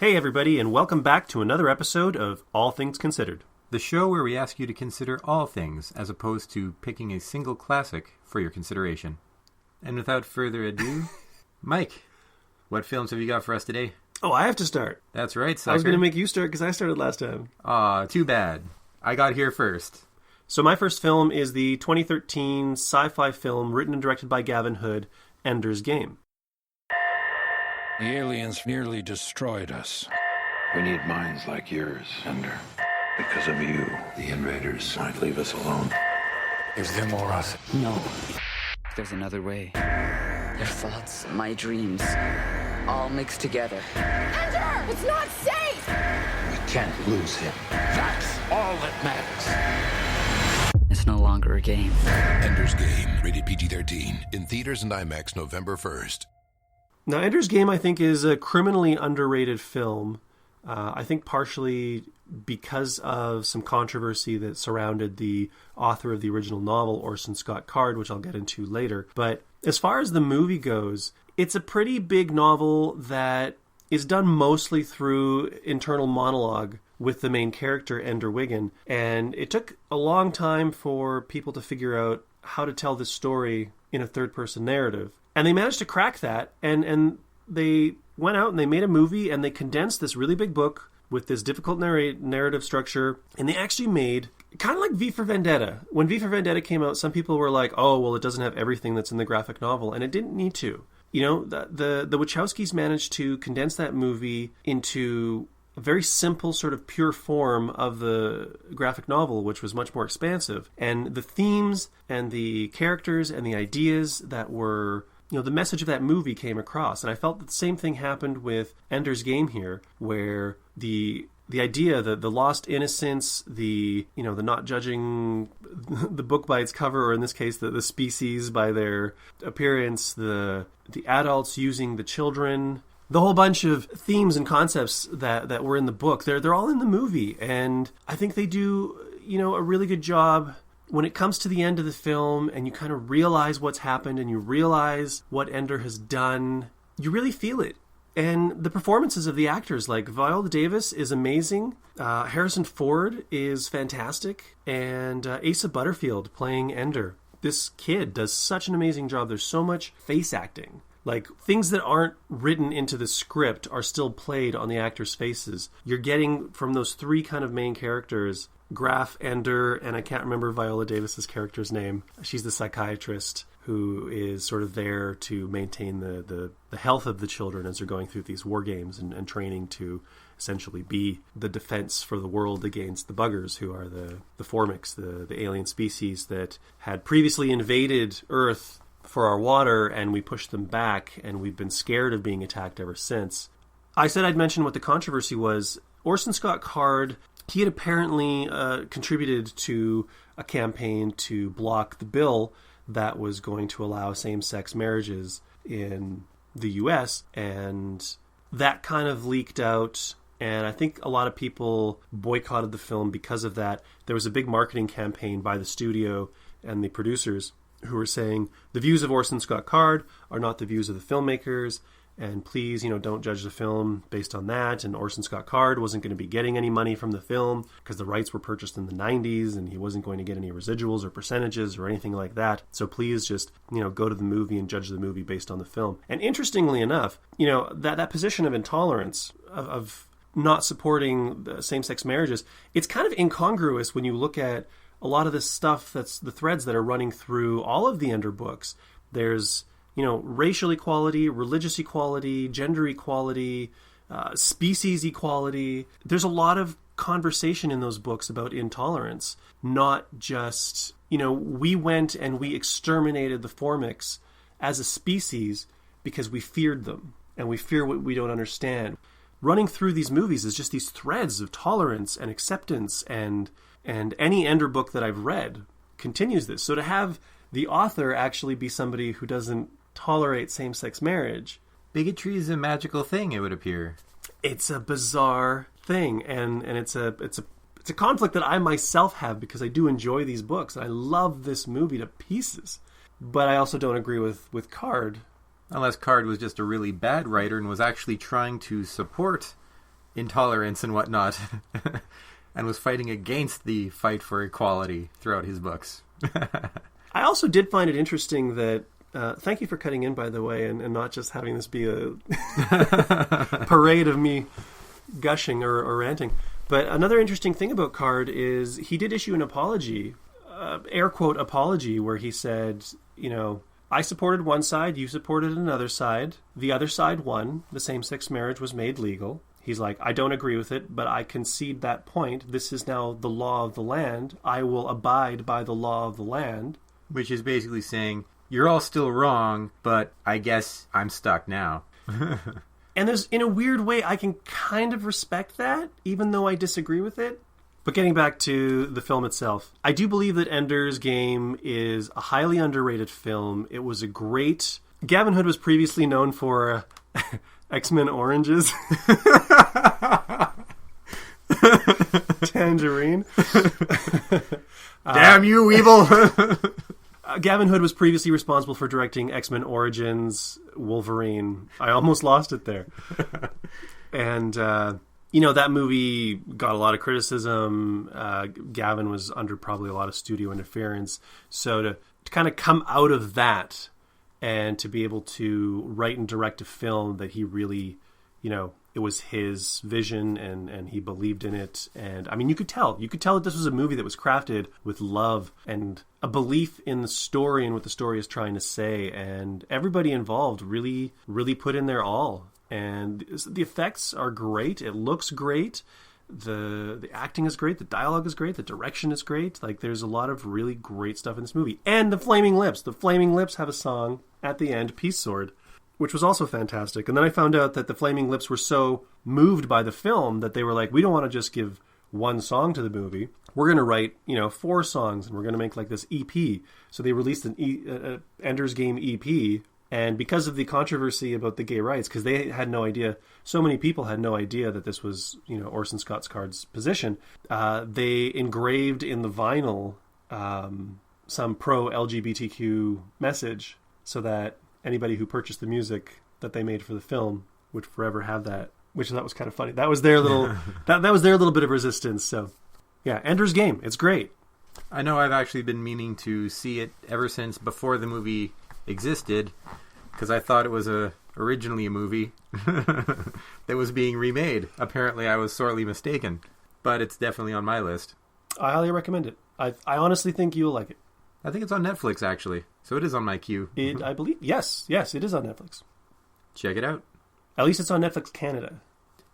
Hey everybody, and welcome back to another episode of All Things Considered. The show where we ask you to consider all things, as opposed to picking a single classic for your consideration. And without further ado, Mike, what films have you got for us today? Oh, I have to start. That's right, sucker. I was going to make you start because I started last time. Aw, too bad. I got here first. So my first film is the 2013 sci-fi film written and directed by Gavin Hood, Ender's Game. The aliens nearly destroyed us. We need minds like yours, Ender. Because of you, the invaders might leave us alone. Is there more us? No. There's another way. Your thoughts, my dreams, all mixed together. Ender! It's not safe! We can't lose him. That's all that matters. It's no longer a game. Ender's Game, rated PG-13, in theaters and IMAX November 1st. Now, Ender's Game, I think, is a criminally underrated film. I think partially because of some controversy that surrounded the author of the original novel, Orson Scott Card, which I'll get into later. But as far as the movie goes, it's a pretty big novel that is done mostly through internal monologue with the main character, Ender Wiggin. And it took a long time for people to figure out how to tell this story in a third-person narrative. And they managed to crack that, and they went out and they made a movie, and they condensed this really big book with this difficult narrative structure, and they actually made, kind of like V for Vendetta. When V for Vendetta came out, some people were like, oh, well, it doesn't have everything that's in the graphic novel, and it didn't need to. You know, the Wachowskis managed to condense that movie into a very simple sort of pure form of the graphic novel, which was much more expansive. And the themes and the characters and the ideas that were, you know, the message of that movie came across. And I felt that the same thing happened with Ender's Game here, where the idea, the lost innocence, the not judging the book by its cover, or in this case, the species by their appearance, the adults using the children, the whole bunch of themes and concepts that were in the book, they're all in the movie. And I think they do, a really good job when it comes to the end of the film and you kind of realize what's happened and you realize what Ender has done. You really feel it. And the performances of the actors, like Viola Davis is amazing. Harrison Ford is fantastic. And Asa Butterfield playing Ender. This kid does such an amazing job. There's so much face acting. Like, things that aren't written into the script are still played on the actors' faces. You're getting from those three kind of main characters, Graf, Ender, and I can't remember Viola Davis's character's name. She's the psychiatrist who is sort of there to maintain the health of the children as they're going through these war games and training to essentially be the defense for the world against the buggers, who are the Formics, the alien species that had previously invaded Earth for our water, and we pushed them back, and we've been scared of being attacked ever since. I said I'd mention what the controversy was. Orson Scott Card, he had apparently contributed to a campaign to block the bill that was going to allow same-sex marriages in the U.S., and that kind of leaked out, and I think a lot of people boycotted the film because of that. There was a big marketing campaign by the studio and the producers who were saying the views of Orson Scott Card are not the views of the filmmakers, and please, don't judge the film based on that. And Orson Scott Card wasn't going to be getting any money from the film because the rights were purchased in the 90s, and he wasn't going to get any residuals or percentages or anything like that. So please just, go to the movie and judge the movie based on the film. And interestingly enough, that position of intolerance, of not supporting the same-sex marriages, it's kind of incongruous when you look at a lot of this stuff, that's the threads that are running through all of the Ender books. There's, racial equality, religious equality, gender equality, species equality. There's a lot of conversation in those books about intolerance, not just, we went and we exterminated the Formics as a species because we feared them, and we fear what we don't understand. Running through these movies is just these threads of tolerance and acceptance, and any Ender book that I've read continues this. So to have the author actually be somebody who doesn't tolerate same-sex marriage. Bigotry is a magical thing, it would appear. It's a bizarre thing, and it's a conflict that I myself have, because I do enjoy these books. I love this movie to pieces. But I also don't agree with Card. Unless Card was just a really bad writer and was actually trying to support intolerance and whatnot, and was fighting against the fight for equality throughout his books. I also did find it interesting that, thank you for cutting in, by the way, and not just having this be a parade of me gushing or ranting. But another interesting thing about Card is he did issue an apology, air quote apology, where he said, I supported one side, you supported another side. The other side won. The same-sex marriage was made legal. He's like, I don't agree with it, but I concede that point. This is now the law of the land. I will abide by the law of the land. Which is basically saying, you're all still wrong, but I guess I'm stuck now. And there's, in a weird way, I can kind of respect that, even though I disagree with it. But getting back to the film itself, I do believe that Ender's Game is a highly underrated film. It was a great... Gavin Hood was previously known for X-Men Oranges. Tangerine. Damn you, evil! Gavin Hood was previously responsible for directing X-Men Origins, Wolverine. I almost lost it there. And, that movie got a lot of criticism. Gavin was under probably a lot of studio interference. So to kind of come out of that and to be able to write and direct a film that he really, it was his vision and he believed in it. And I mean, you could tell that this was a movie that was crafted with love and a belief in the story and what the story is trying to say. And everybody involved really, really put in their all. And the effects are great. It looks great. The acting is great. The dialogue is great. The direction is great. Like, there's a lot of really great stuff in this movie. And the Flaming Lips. The Flaming Lips have a song at the end, Peace Sword, which was also fantastic. And then I found out that the Flaming Lips were so moved by the film that they were like, we don't want to just give one song to the movie. We're going to write, 4 songs, and we're going to make like this EP. So they released an Ender's Game EP. And because of the controversy about the gay rights, because they had no idea, so many people had no idea that this was, Orson Scott Card's position, they engraved in the vinyl some pro-LGBTQ message so that anybody who purchased the music that they made for the film would forever have that, which that was kind of funny. That was their little that was their little bit of resistance. So, yeah, Ender's Game, it's great. I know I've actually been meaning to see it ever since before the movie existed, because I thought it was originally a movie that was being remade. Apparently I was sorely mistaken, but it's definitely on my list. I highly recommend it. I honestly think you'll like it. I think it's on Netflix, actually, so it is on my queue. I believe, yes, it is on Netflix. Check it out. At least it's on Netflix Canada.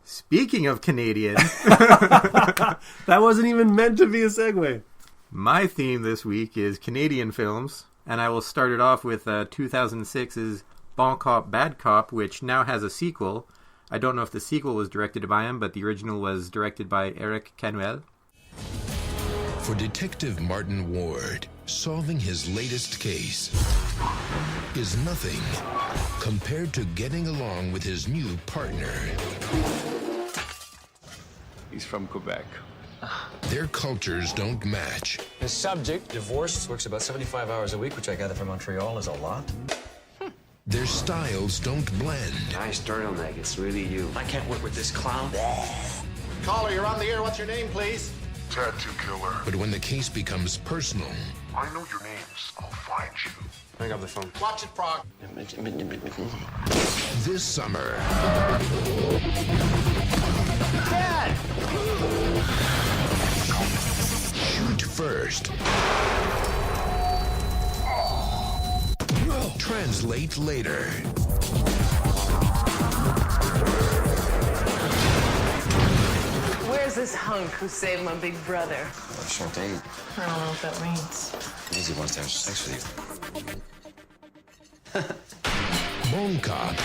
Speaking of Canadian... That wasn't even meant to be a segue. My theme this week is Canadian films. And I will start it off with 2006's Bon Cop, Bad Cop, which now has a sequel. I don't know if the sequel was directed by him, but the original was directed by Eric Canuel. For Detective Martin Ward, solving his latest case is nothing compared to getting along with his new partner. He's from Quebec. Their cultures don't match. His subject, divorced, works about 75 hours a week, which I gather from Montreal is a lot. Their styles don't blend. Nice turtleneck. It's really you. I can't work with this clown. Caller, you're on the air. What's your name, please? Tattoo Killer. But when the case becomes personal... I know your names. I'll find you. Hang up the phone. Watch it, Frog. This summer... Dad! Shoot first. Translate later. Where's this hunk who saved my big brother? Short date. I don't know what that means. Easy wants to have sex with you. Bon Cop,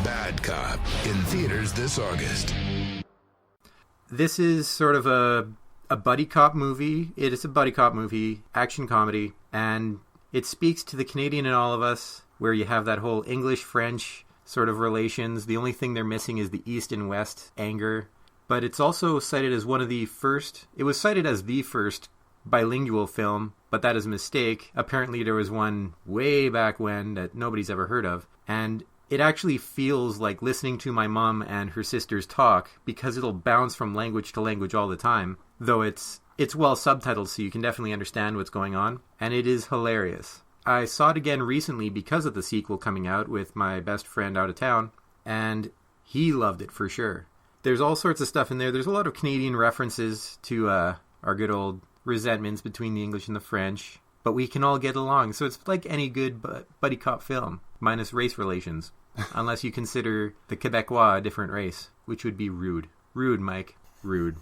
Bad Cop, in theaters this August. This is sort of a buddy cop movie. It is a buddy cop movie, action comedy, and it speaks to the Canadian in all of us, where you have that whole English-French sort of relations. The only thing they're missing is the East and West anger. But it's also cited as one of the first... It was cited as the first bilingual film, but that is a mistake. Apparently there was one way back when that nobody's ever heard of. And it actually feels like listening to my mom and her sisters talk, because it'll bounce from language to language all the time, though it's well subtitled, so you can definitely understand what's going on, and it is hilarious. I saw it again recently because of the sequel coming out with my best friend out of town, and he loved it for sure. There's all sorts of stuff in there. There's a lot of Canadian references to our good old resentments between the English and the French, but we can all get along. So it's like any good buddy cop film, minus race relations, unless you consider the Quebecois a different race, which would be rude. Rude, Mike. Rude.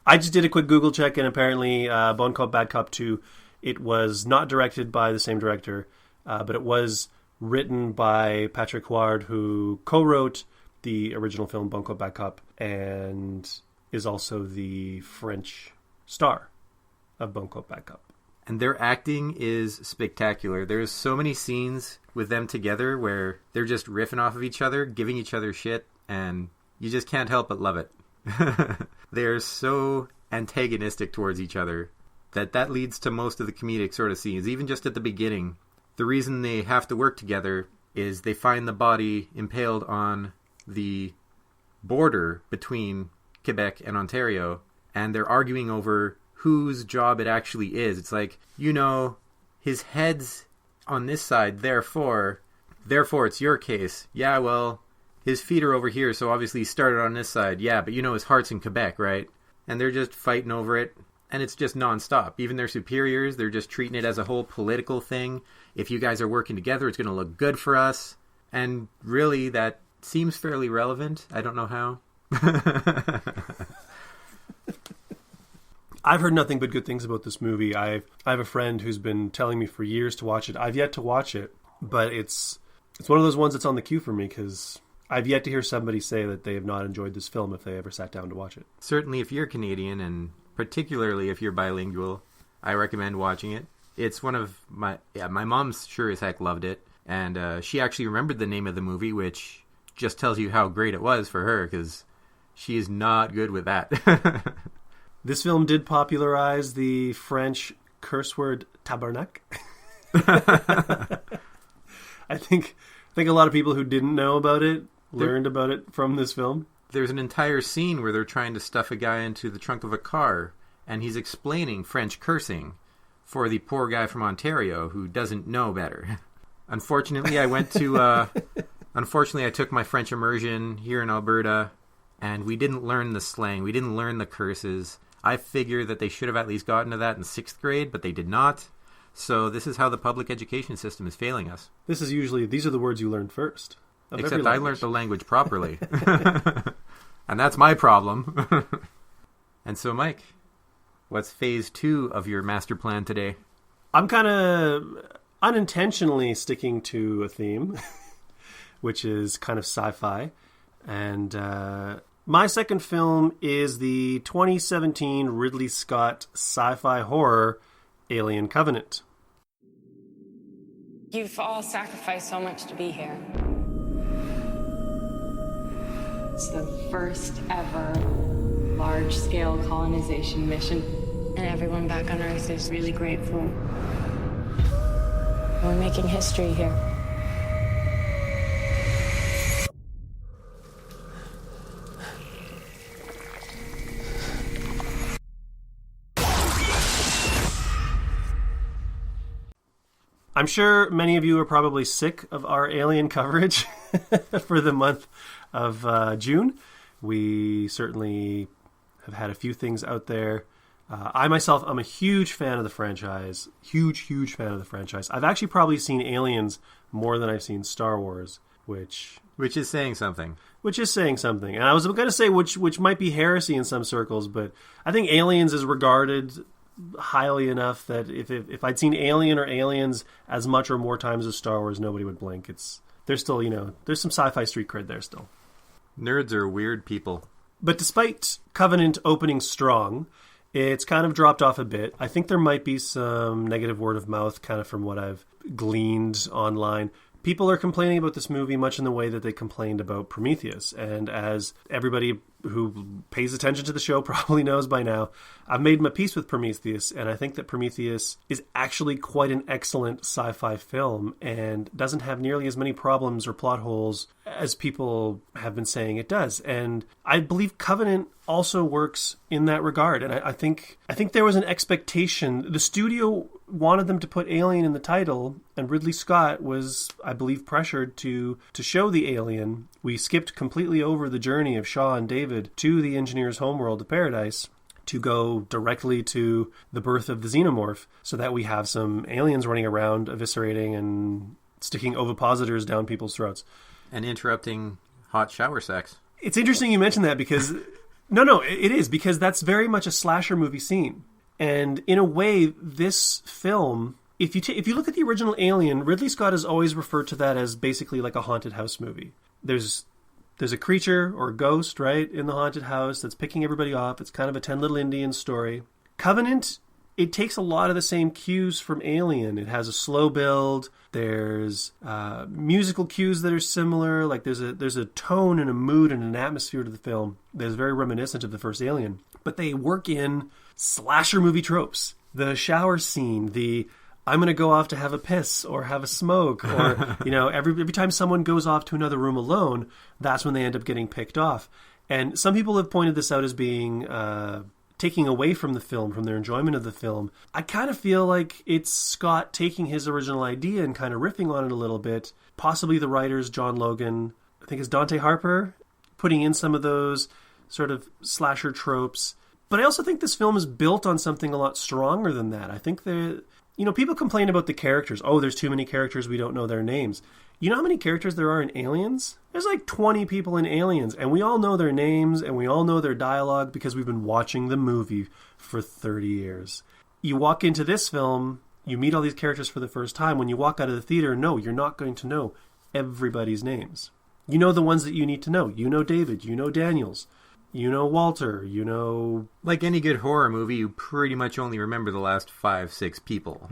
I just did a quick Google check, and apparently Bon Cop, Bad Cop 2, it was not directed by the same director, but it was written by Patrick Huard, who co-wrote the original film Bon Cop, Bad Cop, and is also the French star of Bon Cop, Bad Cop. And their acting is spectacular. There's so many scenes with them together where they're just riffing off of each other, giving each other shit, and you just can't help but love it. They're so antagonistic towards each other that leads to most of the comedic sort of scenes. Even just at the beginning, the reason they have to work together is they find the body impaled on the border between Quebec and Ontario, and they're arguing over whose job it actually is. It's like, his head's on this side, therefore it's your case. Yeah, well, his feet are over here, so obviously he started on this side. Yeah, but his heart's in Quebec, right? And they're just fighting over it, and it's just nonstop. Even their superiors, they're just treating it as a whole political thing. If you guys are working together, it's going to look good for us. And really, that seems fairly relevant. I don't know how. I've heard nothing but good things about this movie. I have a friend who's been telling me for years to watch it. I've yet to watch it, but it's one of those ones that's on the queue for me, because I've yet to hear somebody say that they have not enjoyed this film if they ever sat down to watch it. Certainly if you're Canadian, and particularly if you're bilingual, I recommend watching it. It's one of my mom's sure as heck loved it, and she actually remembered the name of the movie, which just tells you how great it was for her, because she is not good with that. This film did popularize the French curse word tabarnak. I think a lot of people who didn't know about it learned about it from this film. There's an entire scene where they're trying to stuff a guy into the trunk of a car, and he's explaining French cursing for the poor guy from Ontario who doesn't know better. Unfortunately, I took my French immersion here in Alberta, and we didn't learn the slang. We didn't learn the curses. I figure that they should have at least gotten to that in 6th grade, but they did not. So this is how the public education system is failing us. These are the words you learned first. Except I learned the language properly. And that's my problem. And so, Mike, what's phase 2 of your master plan today? I'm kind of unintentionally sticking to a theme, which is kind of sci-fi. And my second film is the 2017 Ridley Scott sci-fi horror Alien Covenant. You've all sacrificed so much to be here. It's the first ever large-scale colonization mission. And everyone back on Earth is really grateful. We're making history here. I'm sure many of you are probably sick of our Alien coverage for the month of June. We certainly have had a few things out there. I myself, I'm a huge fan of the franchise. Huge fan of the franchise. I've actually probably seen Aliens more than I've seen Star Wars, which is saying something. And I was going to say which might be heresy in some circles, but I think Aliens is regarded highly enough that if I'd seen Alien or Aliens as much or more times as Star Wars, nobody would blink. There's still, there's some sci-fi street cred there still. Nerds are weird people. But despite Covenant opening strong, it's kind of dropped off a bit. I think there might be some negative word of mouth kind of from what I've gleaned online. People are complaining about this movie much in the way that they complained about Prometheus. And as everybody who pays attention to the show probably knows by now, I've made my peace with Prometheus, and I think that Prometheus is actually quite an excellent sci-fi film and doesn't have nearly as many problems or plot holes as people have been saying it does. And I believe Covenant also works in that regard. And I think there was an expectation. The studio wanted them to put Alien in the title, and Ridley Scott was, I believe, pressured to show the alien. We skipped completely over the journey of Shaw and David to the engineer's homeworld of Paradise to go directly to the birth of the xenomorph, so that we have some aliens running around eviscerating and sticking ovipositors down people's throats. And interrupting hot shower sex. It's interesting you mention that because... No, it is, because that's very much a slasher movie scene. And in a way, this film, if you look at the original Alien, Ridley Scott has always referred to that as basically like a haunted house movie. There's a creature or a ghost, right, in the haunted house that's picking everybody off. It's kind of a 10 Little Indians story. Covenant, it takes a lot of the same cues from Alien. It has a slow build. There's musical cues that are similar. Like there's a tone and a mood and an atmosphere to the film that is very reminiscent of the first Alien. But they work in slasher movie tropes. The shower scene, the I'm going to go off to have a piss or have a smoke, or every time someone goes off to another room alone, that's when they end up getting picked off. And some people have pointed this out as being taking away from the film, from their enjoyment of the film. I kind of feel like it's Scott taking his original idea and kind of riffing on it a little bit. Possibly the writers, John Logan, I think it's Dante Harper, putting in some of those sort of slasher tropes. But I also think this film is built on something a lot stronger than that. I think people complain about the characters. Oh, there's too many characters, we don't know their names. You know how many characters there are in Aliens? There's like 20 people in Aliens, and we all know their names, and we all know their dialogue because we've been watching the movie for 30 years. You walk into this film, you meet all these characters for the first time. When you walk out of the theater, no, you're not going to know everybody's names. You know the ones that you need to know. You know David, you know Daniels, you know Walter, you know... Like any good horror movie, you pretty much only remember the last 5-6 people.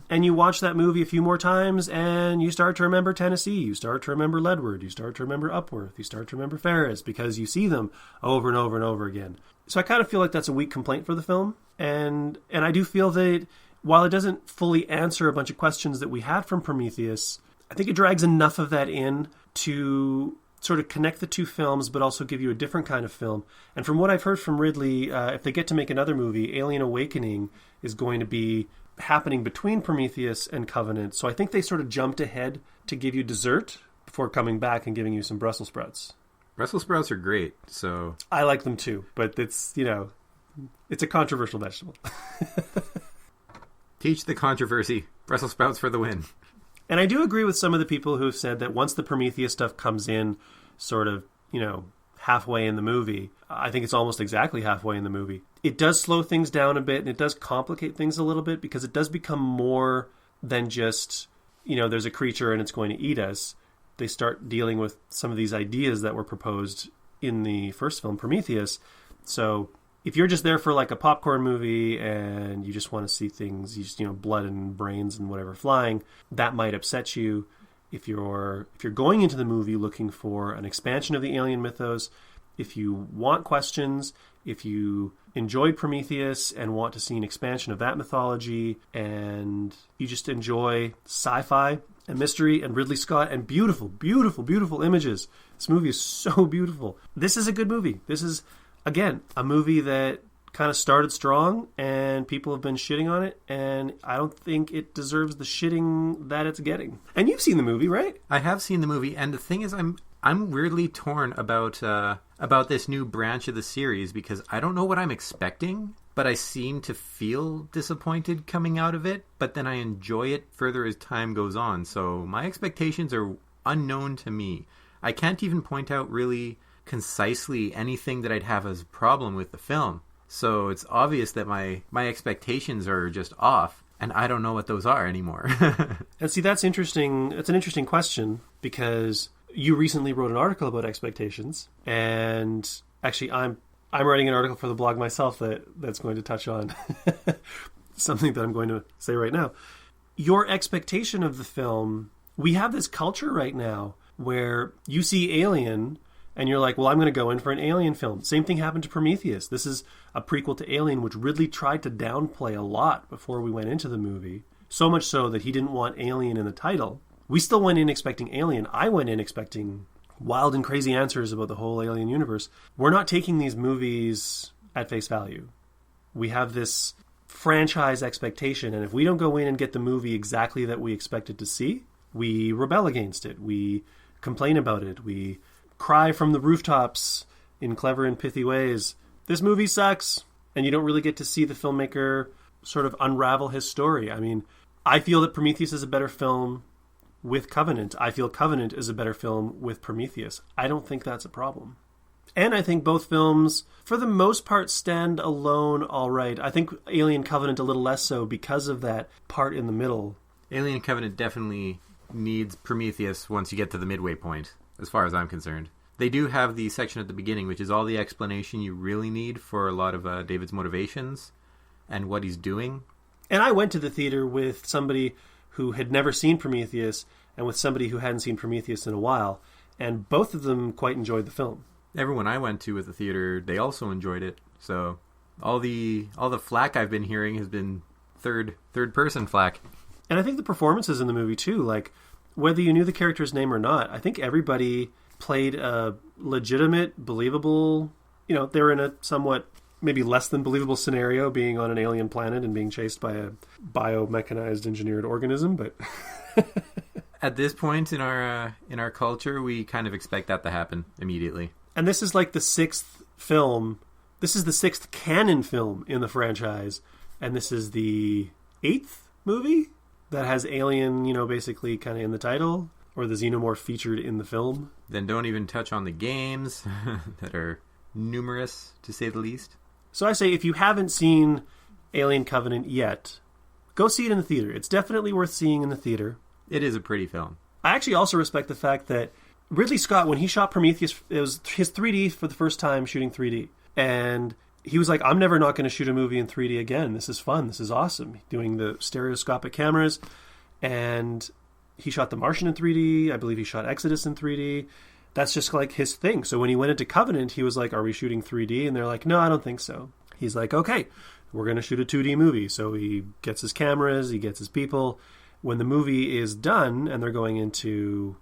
And you watch that movie a few more times, and you start to remember Tennessee, you start to remember Ledward, you start to remember Upworth, you start to remember Ferris, because you see them over and over and over again. So I kind of feel like that's a weak complaint for the film, and I do feel that while it doesn't fully answer a bunch of questions that we had from Prometheus, I think it drags enough of that in to sort of connect the two films, but also give you a different kind of film. And from what I've heard from Ridley, if they get to make another movie, Alien Awakening is going to be happening between Prometheus and Covenant. So I think they sort of jumped ahead to give you dessert before coming back and giving you some Brussels sprouts. Brussels sprouts are great, so... I like them too, but it's a controversial vegetable. Teach the controversy. Brussels sprouts for the win. And I do agree with some of the people who've said that once the Prometheus stuff comes in sort of, halfway in the movie, I think it's almost exactly halfway in the movie, it does slow things down a bit and it does complicate things a little bit because it does become more than just, there's a creature and it's going to eat us. They start dealing with some of these ideas that were proposed in the first film, Prometheus. So if you're just there for like a popcorn movie and you just want to see things, blood and brains and whatever flying, that might upset you. If you're going into the movie looking for an expansion of the alien mythos, if you want questions, if you enjoyed Prometheus and want to see an expansion of that mythology, and you just enjoy sci-fi and mystery and Ridley Scott and beautiful, beautiful, beautiful images. This movie is so beautiful. This is a good movie. This is, again, a movie that kind of started strong and people have been shitting on it, and I don't think it deserves the shitting that it's getting. And you've seen the movie, right? I have seen the movie, and the thing is, I'm weirdly torn about this new branch of the series because I don't know what I'm expecting, but I seem to feel disappointed coming out of it, but then I enjoy it further as time goes on. So my expectations are unknown to me. I can't even point out really concisely anything that I'd have as a problem with the film. So it's obvious that my expectations are just off, and I don't know what those are anymore. And see, that's interesting. It's an interesting question because you recently wrote an article about expectations, and actually I'm writing an article for the blog myself that's going to touch on something that I'm going to say right now. Your expectation of the film, we have this culture right now where you see Alien and you're like, well, I'm going to go in for an Alien film. Same thing happened to Prometheus. This is a prequel to Alien, which Ridley tried to downplay a lot before we went into the movie. So much so that he didn't want Alien in the title. We still went in expecting Alien. I went in expecting wild and crazy answers about the whole Alien universe. We're not taking these movies at face value. We have this franchise expectation, and if we don't go in and get the movie exactly that we expected to see, we rebel against it. We complain about it. We cry from the rooftops in clever and pithy ways. This movie sucks, and you don't really get to see the filmmaker sort of unravel his story. I mean, I feel that Prometheus is a better film with Covenant. I feel Covenant is a better film with Prometheus. I don't think that's a problem. And I think both films, for the most part, stand alone all right. I think Alien Covenant a little less so because of that part in the middle. Alien Covenant definitely needs Prometheus once you get to the midway point, as far as I'm concerned. They do have the section at the beginning, which is all the explanation you really need for a lot of David's motivations and what he's doing. And I went to the theater with somebody who had never seen Prometheus and with somebody who hadn't seen Prometheus in a while, and both of them quite enjoyed the film. Everyone I went to at the theater, they also enjoyed it. So all the flack I've been hearing has been third person flack. And I think the performances in the movie too, like whether you knew the character's name or not, I think everybody played a legitimate, believable, they were in a somewhat maybe less than believable scenario, being on an alien planet and being chased by a biomechanized engineered organism, but at this point in our culture, we kind of expect that to happen immediately. And this is like the sixth film. This is the sixth canon film in the franchise, and this is the eighth movie that has Alien, basically kind of in the title, or the xenomorph featured in the film. Then don't even touch on the games that are numerous, to say the least. So I say, if you haven't seen Alien Covenant yet, go see it in the theater. It's definitely worth seeing in the theater. It is a pretty film. I actually also respect the fact that Ridley Scott, when he shot Prometheus, it was his 3D for the first time shooting 3D. And he was like, I'm never not going to shoot a movie in 3D again. This is fun. This is awesome. Doing the stereoscopic cameras. And he shot The Martian in 3D. I believe he shot Exodus in 3D. That's just like his thing. So when he went into Covenant, he was like, are we shooting 3D? And they're like, no, I don't think so. He's like, okay, we're going to shoot a 2D movie. So he gets his cameras, he gets his people. When the movie is done and they're going into,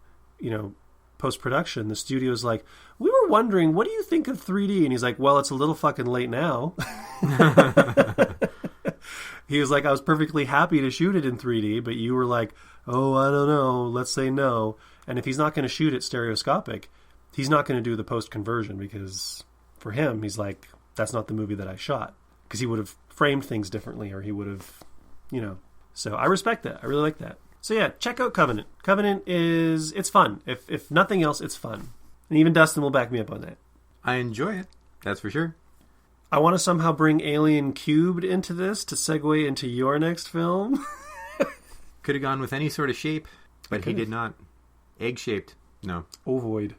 post-production, the studio's like, we were wondering, what do you think of 3D? And he's like, well, it's a little fucking late now. He was like, I was perfectly happy to shoot it in 3D, but you were like, oh, I don't know, let's say no. And if he's not going to shoot it stereoscopic, he's not going to do the post-conversion, because for him, he's like, that's not the movie that I shot. Because he would have framed things differently, or he would have, So I respect that. I really like that. So yeah, check out Covenant. Covenant it's fun. If nothing else, it's fun. And even Dustin will back me up on that. I enjoy it. That's for sure. I want to somehow bring Alien Cubed into this to segue into your next film. Could have gone with any sort of shape, but he did not. Egg-shaped. No. Ovoid.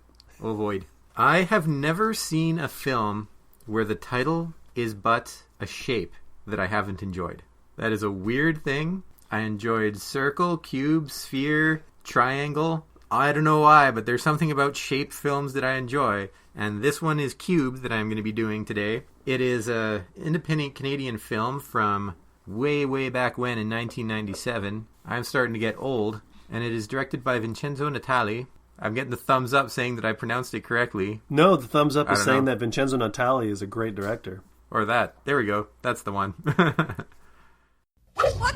I have never seen a film where the title is but a shape that I haven't enjoyed. That is a weird thing. I enjoyed circle, cube, sphere, triangle. I don't know why, but there's something about shape films that I enjoy. And this one is Cube that I'm going to be doing today. It is an independent Canadian film from way, way back when in 1997. I'm starting to get old. And it is directed by Vincenzo Natali. I'm getting the thumbs up saying that I pronounced it correctly. No, the thumbs up is saying that Vincenzo Natali is a great director. Or that. There we go. That's the one. What the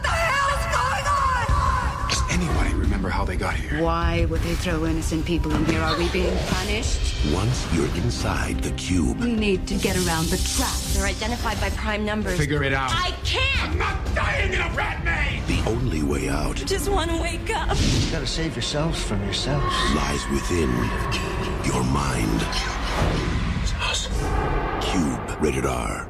hell is going on? Does anybody remember how they got here? Why would they throw innocent people in here? Are we being punished? Once you're inside the cube, We need to get around the trap. They're identified by prime numbers. Figure it out. I can't! I'm not dying in a rat maze! the only way out Just want to wake up. You gotta save yourselves from yourselves. lies within your mind. It's us. Cube, rated R.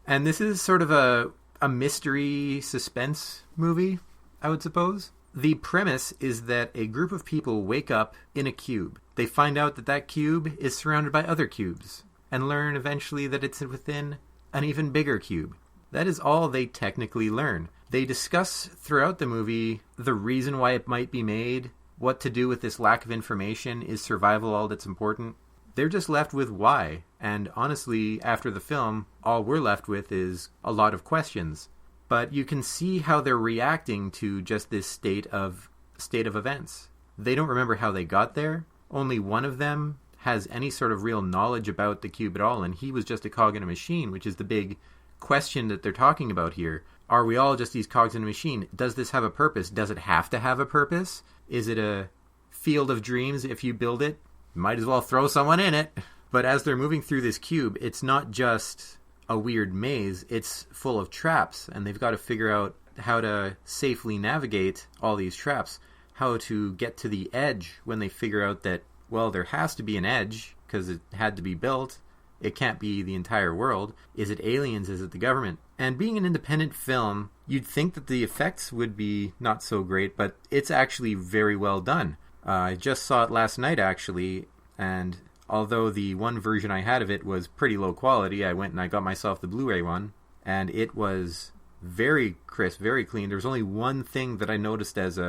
And this is sort of a mystery suspense movie, I would suppose. The premise is that a group of people wake up in a cube. They find out that that cube is surrounded by other cubes, and learn eventually that it's within an even bigger cube. That is all they technically learn. They discuss throughout the movie the reason why it might be made, what to do with this lack of information. Is survival all that's important? They're just left with why. And honestly, after the film, all we're left with is a lot of questions. But you can see how they're reacting to just this state of events. They don't remember how they got there. Only one of them has any sort of real knowledge about the cube at all, and he was just a cog in a machine, which is the big question that they're talking about here. Are we all just these cogs in a machine? Does this have a purpose? Does it have to have a purpose? Is it a field of dreams? If you build it, might as well throw someone in it. But as they're moving through this cube, it's not just a weird maze, it's full of traps, and they've got to figure out how to safely navigate all these traps, how to get to the edge when they figure out that, well, there has to be an edge because it had to be built. It can't be the entire world. Is it aliens? Is it the government? And being an independent film, you'd think that the effects would be not so great, but it's actually very well done. I just saw it last night, actually, and although the one version I had of it was pretty low quality, I went and I got myself the Blu-ray one, and it was very crisp, very clean. There was only one thing that I noticed as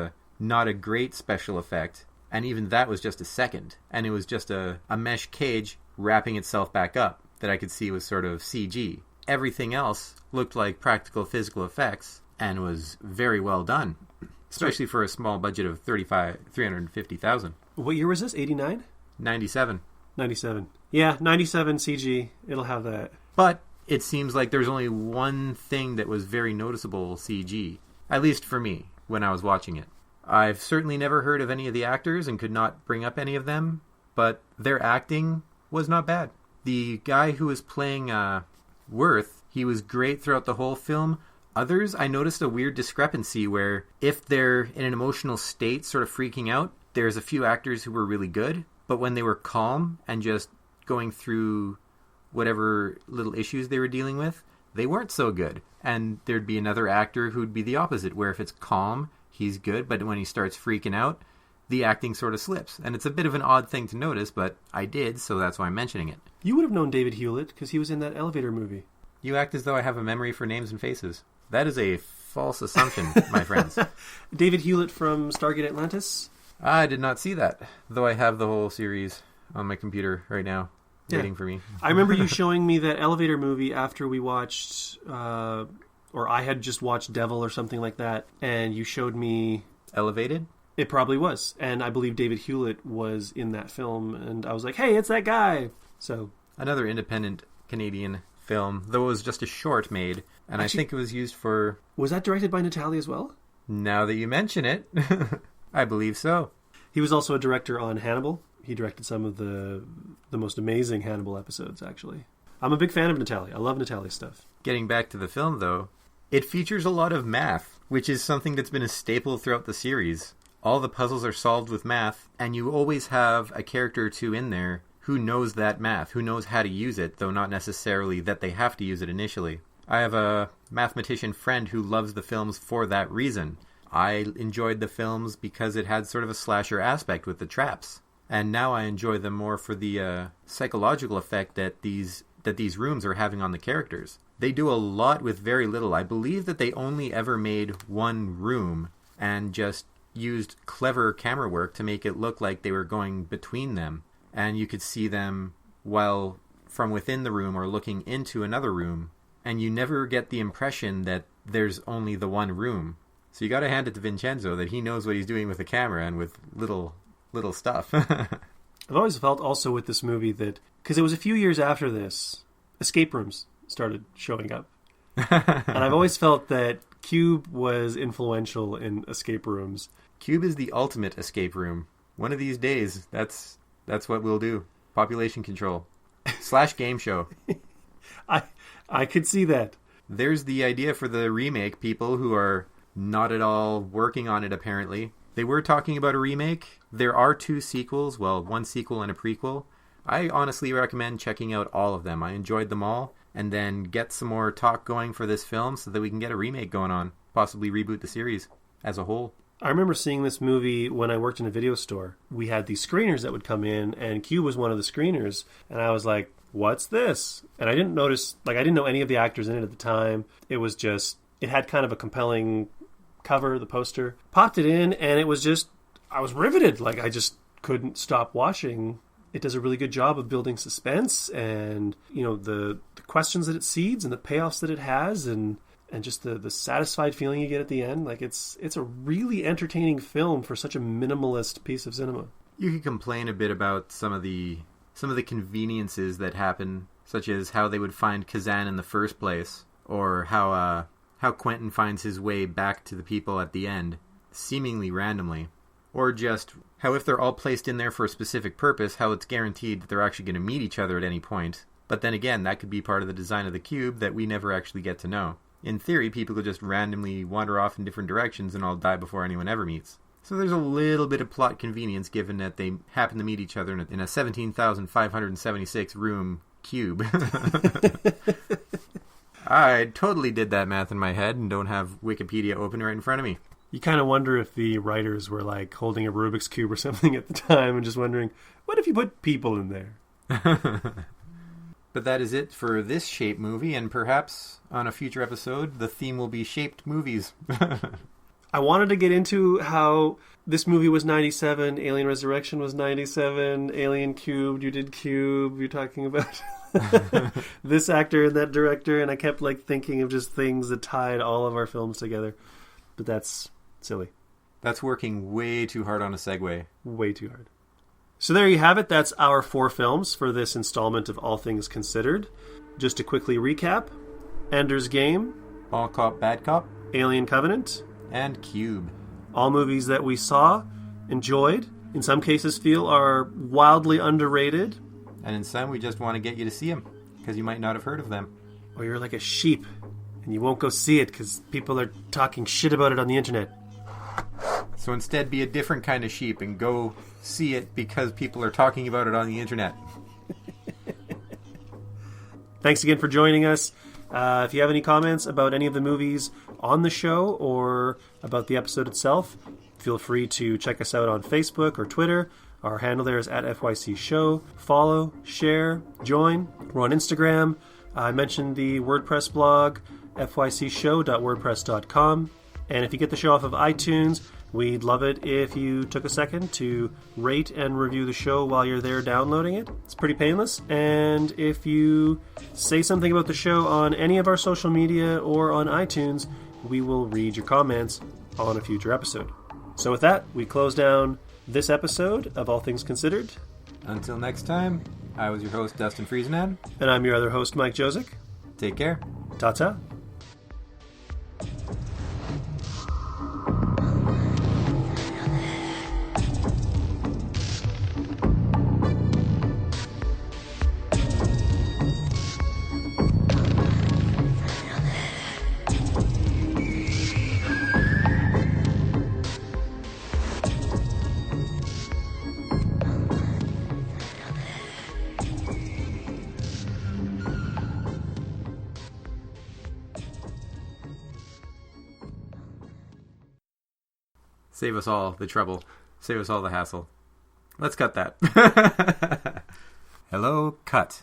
not a great special effect, and even that was just a second, and it was just a mesh cage wrapping itself back up that I could see was sort of CG. Everything else looked like practical physical effects and was very well done, especially for a small budget of $350,000. What year was this? 89? 97. 97. Yeah, 97 CG. It'll have that. But it seems like there's only one thing that was very noticeable CG, at least for me, when I was watching it. I've certainly never heard of any of the actors and could not bring up any of them, but their acting was not bad. The guy who was playing Worth, he was great throughout the whole film. Others, I noticed a weird discrepancy where if they're in an emotional state, sort of freaking out, there's a few actors who were really good, but when they were calm and just going through whatever little issues they were dealing with, they weren't so good. And there'd be another actor who'd be the opposite, where if it's calm, he's good, but when he starts freaking out, the acting sort of slips. And it's a bit of an odd thing to notice, but I did, so that's why I'm mentioning it. You would have known David Hewlett, because he was in that Elevator movie. You act as though I have a memory for names and faces. That is a false assumption, my friends. David Hewlett from Stargate Atlantis? I did not see that, though I have the whole series on my computer right now, waiting for me. I remember you showing me that Elevator movie after we watched, or I had just watched Devil or something like that, and you showed me... Elevated? It probably was, and I believe David Hewlett was in that film, and I was like, hey, it's that guy! So another independent Canadian film, though it was just a short made, and actually, I think it was used for... Was that directed by Natalie as well? Now that you mention it, I believe so. He was also a director on Hannibal. He directed some of the most amazing Hannibal episodes, actually. I'm a big fan of Natalie. I love Natalie's stuff. Getting back to the film, though, it features a lot of math, which is something that's been a staple throughout the series. All the puzzles are solved with math, and you always have a character or two in there who knows that math, who knows how to use it, though not necessarily that they have to use it initially. I have a mathematician friend who loves the films for that reason. I enjoyed the films because it had sort of a slasher aspect with the traps. And now I enjoy them more for the psychological effect that these rooms are having on the characters. They do a lot with very little. I believe that they only ever made one room and just used clever camera work to make it look like they were going between them. And you could see them while from within the room or looking into another room. And you never get the impression that there's only the one room. So you got to hand it to Vincenzo that he knows what he's doing with the camera and with little stuff. I've always felt also with this movie that, because it was a few years after this, escape rooms started showing up. And I've always felt that Cube was influential in escape rooms. Cube is the ultimate escape room. One of these days, that's what we'll do. Population control. / game show. I could see that. There's the idea for the remake, people who are not at all working on it, apparently. They were talking about a remake. There are 2 sequels. Well, 1 sequel and a prequel. I honestly recommend checking out all of them. I enjoyed them all. And then get some more talk going for this film so that we can get a remake going on. Possibly reboot the series as a whole. I remember seeing this movie when I worked in a video store. We had these screeners that would come in, and Cube was one of the screeners. And I was like, what's this? And I didn't notice, I didn't know any of the actors in it at the time. It was just, it had kind of a compelling cover, the poster. Popped it in, and it was just I was riveted. Like, I just couldn't stop watching. It does a really good job of building suspense and, the questions that it seeds and the payoffs that it has and just the satisfied feeling you get at the end. Like, it's a really entertaining film for such a minimalist piece of cinema. You could complain a bit about some of the conveniences that happen, such as how they would find Kazan in the first place, or how Quentin finds his way back to the people at the end, seemingly randomly. Or just how if they're all placed in there for a specific purpose, how it's guaranteed that they're actually going to meet each other at any point. But then again, that could be part of the design of the cube that we never actually get to know. In theory, people could just randomly wander off in different directions and all die before anyone ever meets. So there's a little bit of plot convenience given that they happen to meet each other in a 17,576 room cube. I totally did that math in my head and don't have Wikipedia open right in front of me. You kind of wonder if the writers were like holding a Rubik's Cube or something at the time and just wondering, what if you put people in there? But that is it for this Shape movie, and perhaps on a future episode, the theme will be shaped movies. I wanted to get into how this movie was 97, Alien Resurrection was 97, Alien Cubed, you did Cube, you're talking about this actor and that director, and I kept thinking of just things that tied all of our films together. But that's silly. That's working way too hard on a segue. Way too hard. So there you have it. That's our 4 films for this installment of All Things Considered. Just to quickly recap: Ender's Game, All Cop, Bad Cop, Alien Covenant, and Cube. All movies that we saw, enjoyed, in some cases feel are wildly underrated. And in some, we just want to get you to see them, because you might not have heard of them. Or you're like a sheep, and you won't go see it because people are talking shit about it on the internet. So instead, be a different kind of sheep and go see it because people are talking about it on the internet. Thanks again for joining us. If you have any comments about any of the movies on the show or about the episode itself, feel free to check us out on Facebook or Twitter. Our handle there is @FYC Show. Follow, share, join. We're on Instagram. I mentioned the WordPress blog, fycshow.wordpress.com. And if you get the show off of iTunes, we'd love it if you took a second to rate and review the show while you're there downloading it. It's pretty painless. And if you say something about the show on any of our social media or on iTunes, we will read your comments on a future episode. So with that, we close down this episode of All Things Considered. Until next time, I was your host, Dustin Friesenand. And I'm your other host, Mike Josick. Take care. Ta-ta. Save us all the trouble. Save us all the hassle. Let's cut that. Hello, cut.